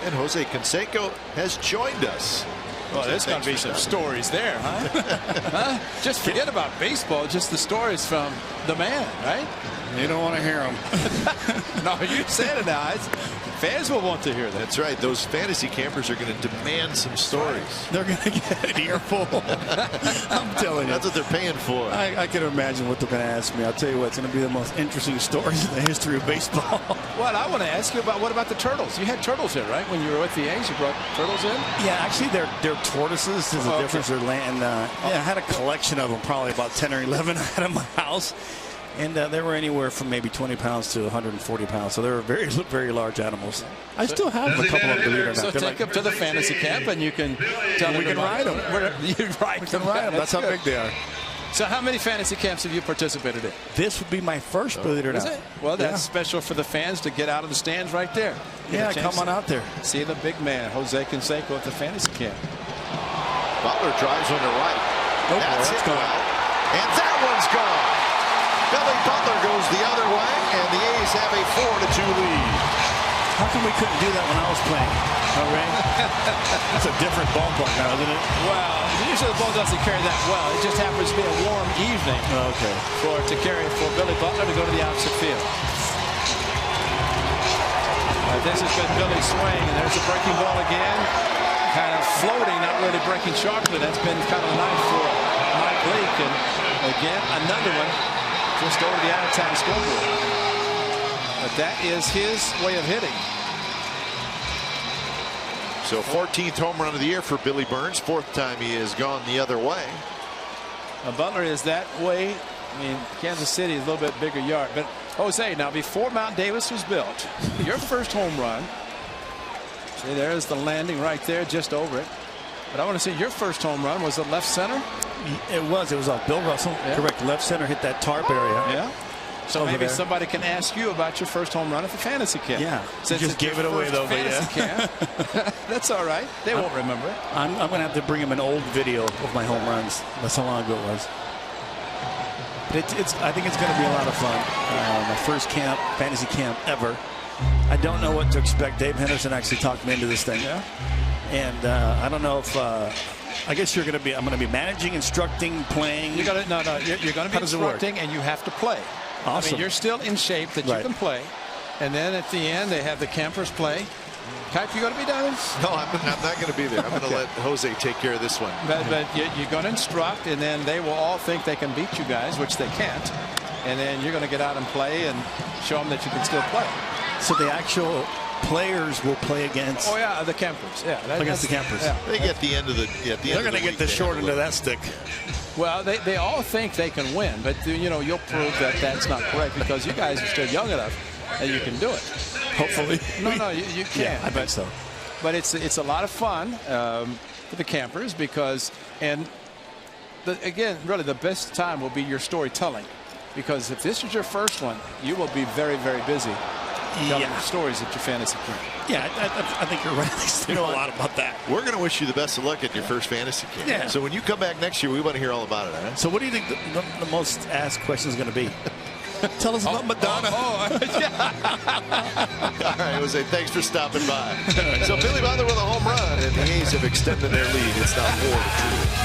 And Jose Canseco has joined us. Well, there's going to be some stories there, huh? Just forget about baseball, just the stories from the man, right? You don't want to hear them. No, you said it now. Fans will want to hear that. That's right. Those fantasy campers are going to demand some stories. They're going to get an earful. I'm telling you. That's what they're paying for. I can imagine what they're going to ask me. I'll tell you what, it's going to be the most interesting stories in the history of baseball. Well, I want to ask you about what about the turtles? You had turtles here, right? When you were with the A's, you brought turtles in? Yeah, actually, they're tortoises. There's a difference. They're land. Yeah, I had a collection of them, probably about 10 or 11 out of my house. And they were anywhere from maybe 20 pounds to 140 pounds. So they were very, very large animals. I still have a couple of them, believe it or not. So take them to the fantasy camp and you can tell them. We can ride them. You can ride them. That's how big they are. So how many fantasy camps have you participated in? This would be my first, believe it or not. Is it? Well, that's special for the fans to get out of the stands right there. Yeah, come on out there. See the big man, Jose Canseco, at the fantasy camp. Butler drives on the right. Oh, that's gone. And that one's gone. Billy Butler goes the other way, and the A's have a 4-2 lead. How come we couldn't do that when I was playing? Oh, Ray? That's a different ballpark now, isn't it? Well, usually the ball doesn't carry that well. It just happens to be a warm evening. Okay. To carry for Billy Butler to go to the opposite field. This has been Billy's swing, and there's a breaking ball again. Kind of floating, not really breaking sharply. That's been kind of a night for Mike Leake. And again, another one just over the out-of-town scoreboard. But that is his way of hitting. So 14th home run of the year for Billy Burns. 4th time he has gone the other way. Butler is that way. I mean, Kansas City is a little bit bigger yard. But Jose, now before Mount Davis was built, your first home run. See, there's the landing right there, just over it. But I want to see your first home run. Was it left center? It was off Bill Russell. Yeah. Correct. Left center hit that tarp area. Yeah. So maybe somebody can ask you about your first home run at the fantasy camp. Yeah. Since you just gave it away though. Fantasy camp. That's all right. They won't remember it. I'm going to have to bring him an old video of my home runs. That's how long ago it was. But I think it's going to be a lot of fun. My first fantasy camp ever. I don't know what to expect. Dave Henderson actually talked me into this thing. Yeah. And I don't know if I guess you're going to be. I'm going to be managing, instructing, playing. You're going to be instructing, and you have to play. Awesome. I mean, you're still in shape that you can play. And then at the end, they have the campers play. Kite, you going to be down? No, I'm not going to be there. I'm going to let Jose take care of this one. But you're going to instruct, and then they will all think they can beat you guys, which they can't. And then you're going to get out and play and show them that you can still play. So the actual players will play against. Oh yeah, the campers. Yeah, against the campers. Yeah. They get the end of the. They're going to get the short end of that stick. Well, they all think they can win, but you'll prove that that's not correct because you guys are still young enough that you can do it. Hopefully. No, you can. Yeah, I bet so. But it's a lot of fun for the campers because, again, really the best time will be your storytelling, because if this is your first one, you will be very, very busy telling stories at your fantasy camp. Yeah, I think you're right. You know a lot about that. We're going to wish you the best of luck at your first fantasy camp. Yeah. So when you come back next year, we want to hear all about it. Huh? So what do you think the most asked question is going to be? Tell us about Madonna. All right, Jose, thanks for stopping by. So Billy Butler with a home run, and the A's have extended their lead. It's now 4-2.